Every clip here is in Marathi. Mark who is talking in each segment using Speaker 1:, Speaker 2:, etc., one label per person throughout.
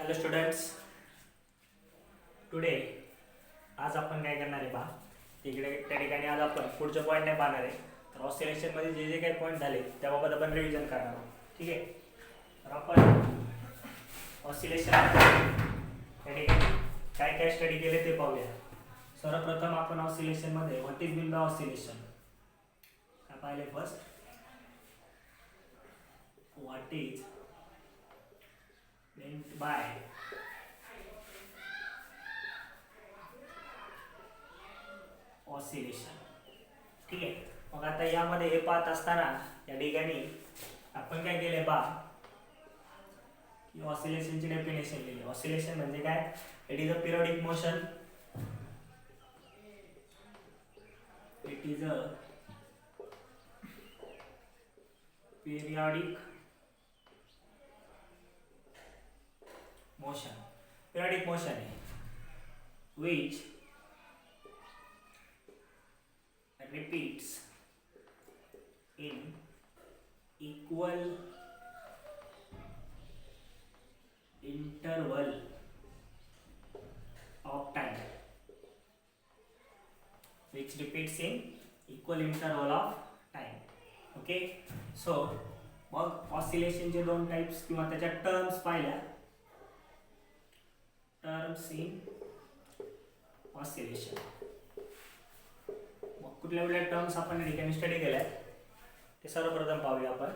Speaker 1: हॅलो स्टुडंट्स, टुडे आज आपण काय करणार आहे पहा. त्या ठिकाणी आज आपण पुढचे पॉईंट नाही पाहणार आहे. तर ऑसिलेशनमध्ये जे जे काही पॉईंट झाले त्याबाबत आपण रिव्हिजन करणार आहोत. ठीक आहे. तर आपण ऑसिलेशन त्या ठिकाणी काय काय स्टडी केले ते पाहूया. सर्वप्रथम आपण ऑसिलेशनमध्ये what is mean by oscillation काय पाहिले. First, what is meant by oscillation. ठीक आहे. मग आता यामध्ये हे पाहत असताना या ठिकाणी आपण काय केले पहा की ऑसिलेशनची डेफिनेशन लिहिली. ऑसिलेशन म्हणजे काय? It is a periodic motion. It is a periodic motion. Periodic motion which repeats in equal interval of time. Which repeats in equal interval of time. Okay. So मग ऑसिलेशनचे दोन टाइप्स किंवा त्याच्या टर्म्स पाहिल्या. Terms in oscillation. मग कुठल्या कुठल्या टर्म्स आपण या ठिकाणी स्टडी केल्या ते सर्वप्रथम पाहूया आपण.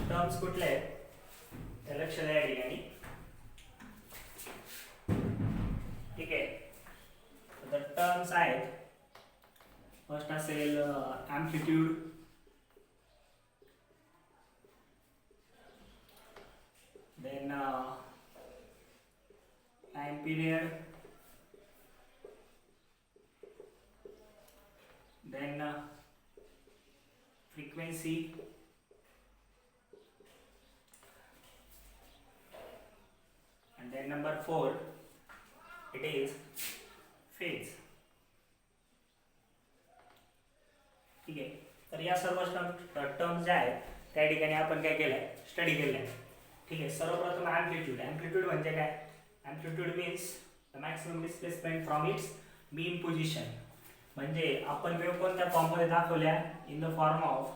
Speaker 1: टर्म्स कुठले आहेत ते लक्ष द्या या ठिकाणी. ठीक आहे. तर टर्म्स आहेत. फर्स्ट असेल amplitude, then time period, then frequency, and then number 4 it is phase. ठीक आहे. तर या सर्व टर्म्स ज्या आहेत त्या ठिकाणी आपण काय केलंय, स्टडी केलंय. ठीक आहे. सर्वप्रथम एम्प्लिट्यूड. एम्प्लिट्यूड म्हणजे काय? Amplitude means the maximum displacement from its mean position. म्हणजे आपण वेव्ह कोणत्या फॉर्म मध्ये दाखवल्या? In the form of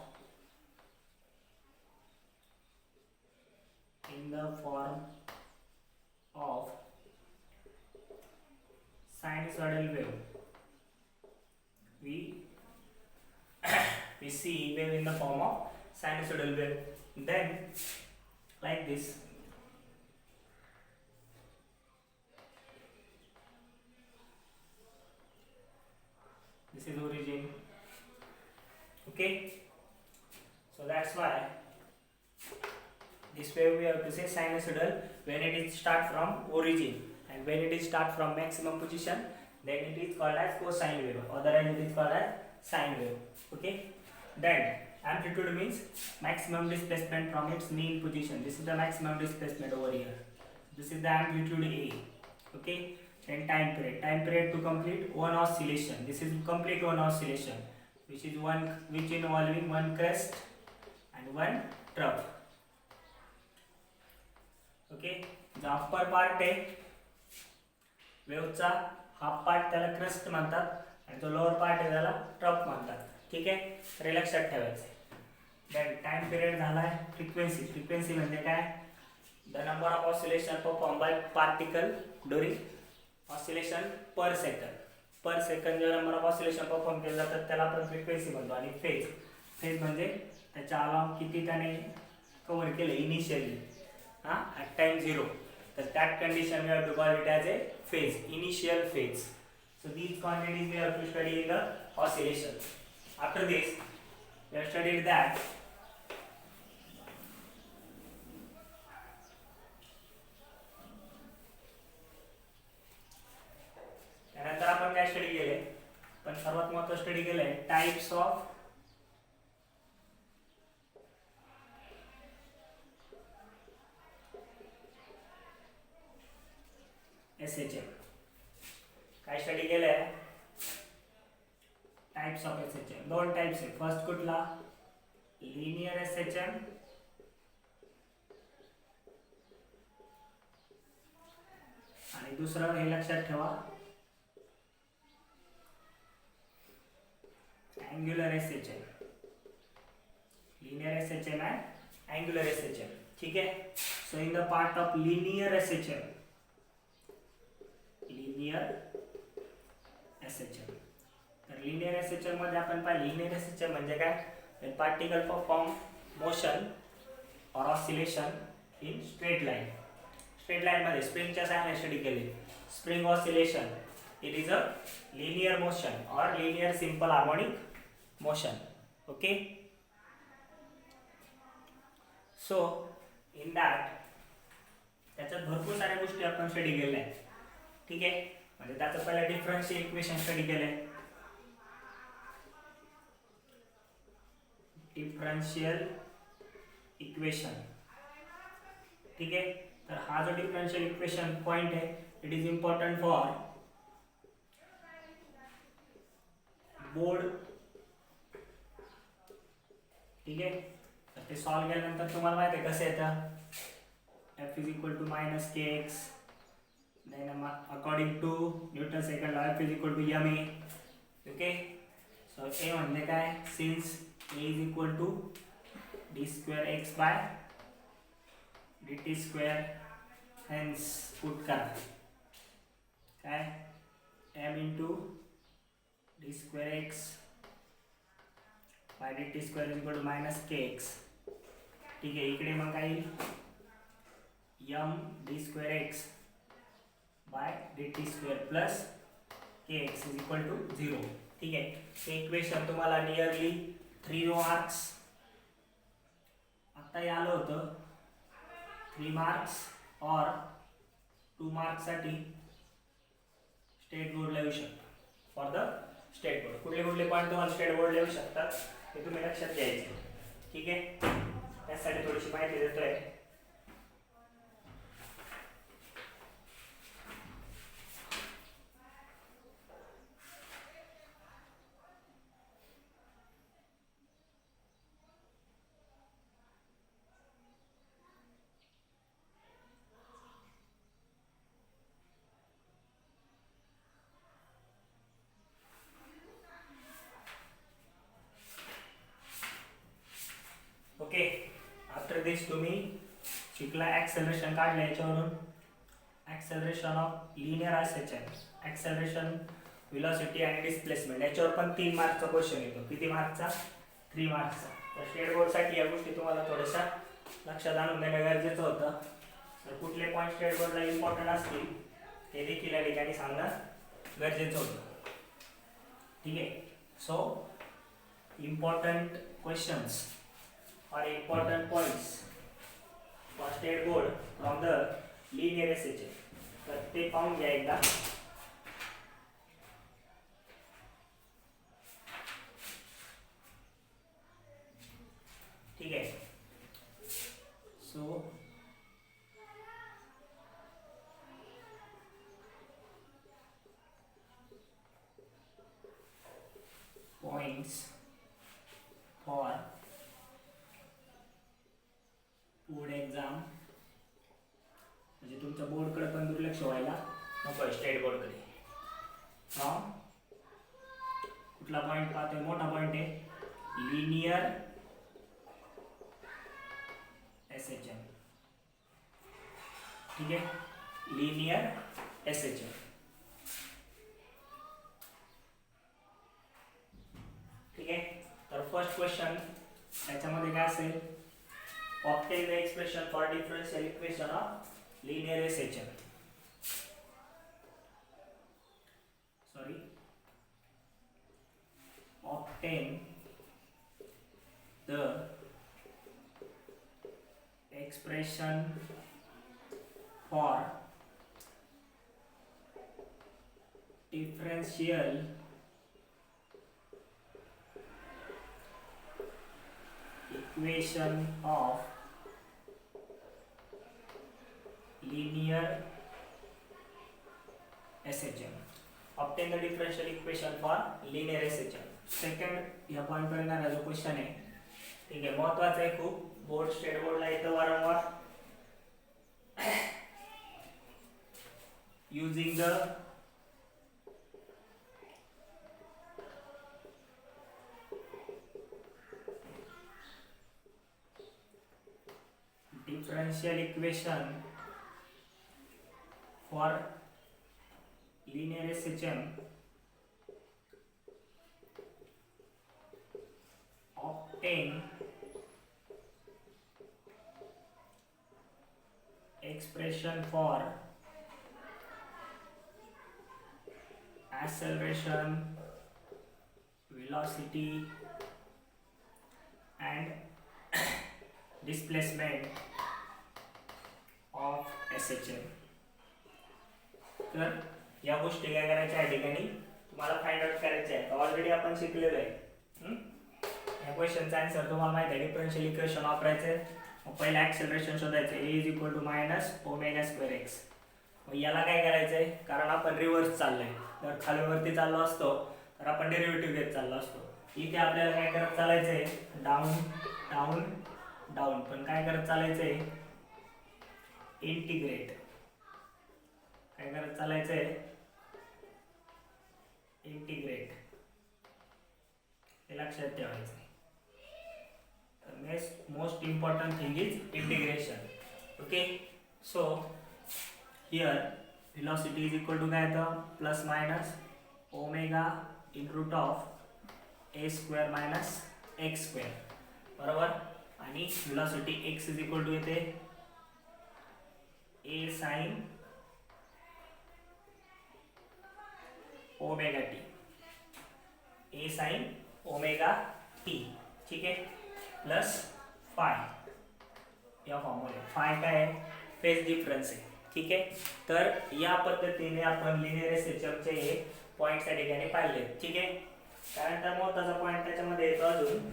Speaker 1: sinusoidal wave. We see wave in the form of sinusoidal wave. Then like this. This is origin. Okay. So that's why this wave we have to say sinusoidal when it is start from origin, and when it is start from maximum position then it is called as cosine wave, otherwise it is called as sine wave. Okay. Then amplitude means maximum displacement from its mean position. This is the maximum displacement over here. This is the amplitude A. Okay. Then time period. Time period to complete one oscillation. This is complete one oscillation, which involving one crest and one trough. Okay. The upper part आहे वेव्हचा हाफ पार्ट, त्याला क्रेस्ट म्हणतात, आणि जो लोअर पार्ट आहे त्याला ट्रफ म्हणतात. ठीक आहे. तर हे लक्षात ठेवायचं. देन टाइम पिरियड झालाय. फ्रिक्वेन्सी. फ्रिक्वेन्सी म्हणजे काय? The number of oscillation perform by particle during oscillation per second. Per second जो नंबर ऑफ ऑसिलेशन परफॉर्म केले जातात त्याला आपण फ्रिक्वेन्सी म्हणतो. आणि फेज. फेज म्हणजे त्याच्या अलार्म किती त्याने कव्हर केले इनिशियली ॲट टाइम 0. तर that condition we have to call it as a phase, initial phase. So these quantities we have to study in the oscillation. After this we have studied that त्यानंतर आपण काय स्टडी केले? पण सर्वात महत्त्वाचं स्टडी केलंय टाइप्स ऑफ SHM. काय स्टडी केलंय? Types of SHM. दोन टाइप्स आहे. फर्स्ट कुठला? लिनियर SHM आणि दुसरं हे लक्षात ठेवा, angular SHM, linear SHM and angular SHM. ठीक आहे. So in the part of linear SHM, तर लिनियर एसएचएम मध्ये आपण पाहिलं, लिनियर एसएचएम म्हणजे काय, पार्टिकल परफॉर्म मोशन और oscillation in straight line. Straight line मध्ये स्प्रिंगच्या साहाय्याने स्टडी केले. Spring oscillation, it is a linear motion और linear simple harmonic motion. Okay. So in that त्याच्यात भरपूर साऱ्या गोष्टी आपण स्टडी केल्या आहेत. ठीक आहे. म्हणजे त्याचं पहिलं डिफरन्शियल इक्वेशन स्टडी केलंय. Differential equation. ठीक आहे. तर हा जो डिफरन्शियल इक्वेशन पॉइंट आहे, it is important for board. ठीक आहे. तर ते सॉल्व केल्यानंतर तुम्हाला माहिती आहे कसं येतं, f is equal to minus kx, then according to Newton's second law f is equal to ma. Okay. So a म्हणजे काय, since a is equal to d square x by dt square, hence put करा काय, m into d square x by dt square is equal to minus kx. ठीक आहे. इकडे मग काय येईल, m d square x by dt square plus kx is equal to 0. ठीक आहे. हे इक्वेशन तुम्हाला नियरली 3 मार्क्स आता आलं होतं. 3 मार्क्स और 2 मार्क्स साठी स्टेट बोर्डला येऊ शकतात. फॉर द स्टेट बोर्ड कुठले कुठले पॉईंट तुम्हाला स्टेट बोर्डला येऊ शकतात हे तुम्ही लक्षात घ्यायचे. ठीक आहे. त्यासाठी थोडीशी माहिती देतोय. ओके. आफ्टर दिस तुम्ही शिकला ॲक्सेलरेशन काढलं याच्यावरून, acceleration of linear SHM, acceleration, velocity आणि डिस्प्लेसमेंट, याच्यावर पण 3 मार्कचा क्वेश्चन येतो. किती मार्कचा, 3 मार्कचा. तर स्टेट बोर्डसाठी या गोष्टी तुम्हाला थोड्याशा लक्षात आणून देणं गरजेचं होतं. तर कुठले पॉईंट स्टेट बोर्डला इम्पॉर्टंट असतील ते देखील या ठिकाणी सांगणं गरजेचं होतं. ठीक आहे. So important questions or important points for state board from the linear SHM. तर ते पाहून घ्या एकदा. ठीक आहे. So points for board exam, म्हणजे तुमच्या बोर्डकडे पण दुर्लक्ष व्हायला नको स्टेट बोर्डकडे. फ्रॉम कुठला पॉईंट पाहतोय, मोठा पॉईंट आहे लिनियर एसएचएम. ठीक आहे. Linear SHM. ठीक आहे. तर फर्स्ट क्वेश्चन त्याच्यामध्ये काय असेल, obtain the expression for differential equation of linear SHM. Sorry. Obtain the expression for differential equation of linear SHM. Obtain the differential equation for linear SHM. Second या पॉइंट पर येणारा जो क्वेश्चन आहे, ठीक आहे, महत्वाचा आहे खूप. बोर्ड स्टेट बोर्डला येतं वारंवार. using the differential equation for linear SHM obtain expression for acceleration, velocity and displacement of SHM. तर या गोष्टी काय करायच्या आहे ठिकाणी तुम्हाला फाइंड आउट करायचे आहे. ऑलरेडी आपण शिकलेलो आहे. या क्वेश्चनचा आन्सर तुम्हाला माहिती आहे. डिफरन्शियल इक्वेशन वापरायचे. मग पहिला ॲक्सेलरेशन शोधायचे a = -ω²x. मग याला काय करायचंय कारण आपण रिव्हर्स चाललोय. जर खालीवरती चाललो असतो तर आपण डेरिव्हेटिव्ह घेत चाललो असतो. इथे आपल्याला काय करत चालायचंय डाऊन डाऊन डाऊन. पण काय करत चालायचंय इंटिग्रेट. काय करत चालायचंय इंटिग्रेट. हे लक्षात ठेवायचं. Most important thing is integration. Okay, so here velocity is equal to काय तर plus minus omega in root of a² - x². बरोबर. आणि velocity x is equal to येते a sin omega t. a sin omega t. ठीक आहे. प्लस फाय या फॉर्ममध्ये. फाय काय आहे फेज डिफरन्स आहे. ठीक आहे. तर या पद्धतीने आपण लिनियर SHM चे हे पॉइंट्स या ठिकाणी पाहिले. ठीक आहे. त्यानंतर महत्त्वाचा पॉइंट त्याच्यामध्ये येतो अजून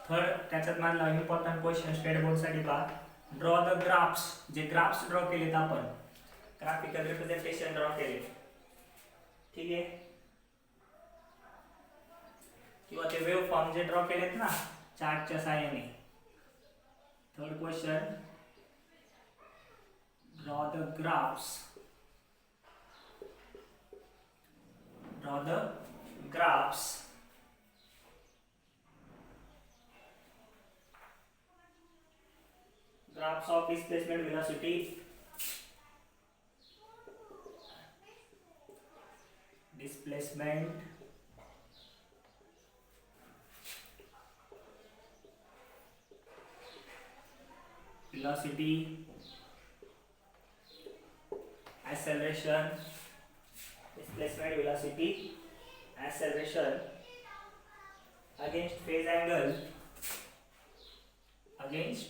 Speaker 1: थर्ड. त्याच्यात मानला इम्पॉर्टंट क्वेश्चन स्टेट बोर्ड साठी पहा. Draw the graphs. जे ग्राफ्स ड्रॉ केलेत आपण ग्राफिकल रिप्रेझेंटेशन ड्रॉ केले. ठीक आहे. किंवा ते वेव्ह फॉर्म जे ड्रॉ केलेत ना चार्टच्या सहाय्याने. Third question draw the graphs. Draw the graphs graphs of displacement, velocity, displacement, velocity, acceleration, displacement, velocity, acceleration against phase angle, against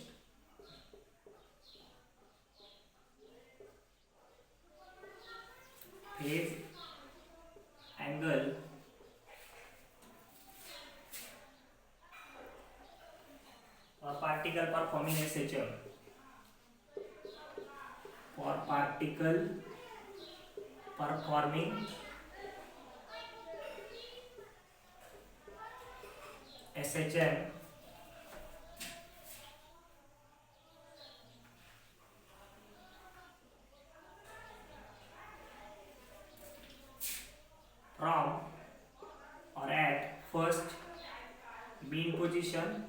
Speaker 1: phase angle for particle performing SHM. For particle performing SHM from or at first mean position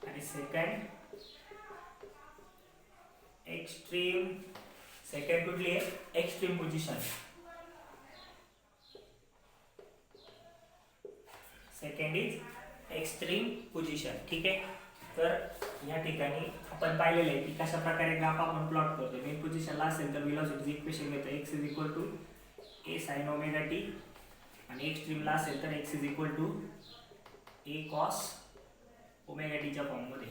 Speaker 1: and second extreme. Second कुठली आहे extreme position. Second is extreme position. ठीक आहे. तर या ठिकाणी आपण पाहिलेलं आहे की कशा प्रकारे ग्राफ आपण प्लॉट करतो. मेन पोझिशनला असेल तर वेलोसिटीचे इक्वेशन घेतो x = a sin omega t आणि एक्स्ट्रीमला असेल तर x = a cos omega t च्या फॉर्म मध्ये.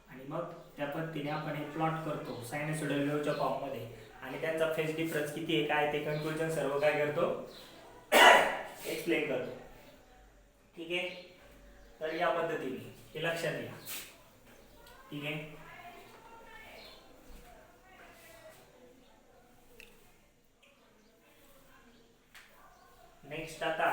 Speaker 1: आणि मग त्या पद्धतीने आपण हे प्लॉट करतो सायनोसॉइडल वेव्हच्या फॉर्म मध्ये. आणि त्यांचा फेज डिफरन्स किती आहे काय ते कन्क्लूजन सर्व काय करतो एक्सप्लेन करतो. ठीक आहे. तर या पद्धतीने हे लक्षात घ्या. ठीक आहे. नेक्स्ट आता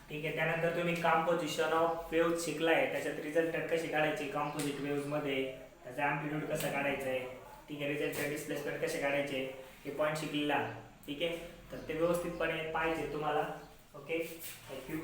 Speaker 1: ठीक आहे. त्यानंतर तुम्ही कॉम्पोजिशन ऑफ वेव्ह शिकलाय, त्याच्यात रिझल्टंट कशी काढायची कॉम्पोजिट वेव्ह मध्ये, त्याचा अँप्लिट्यूड कसं काढायचं आहे, ठीक आहे, रिझल्टंट डिस्प्लेसमेंट कसे काढायचे हे पॉईंट शिकलेला. ठीक आहे, तर ते व्यवस्थितपणे पाहिजे तुम्हाला. Okay, thank you.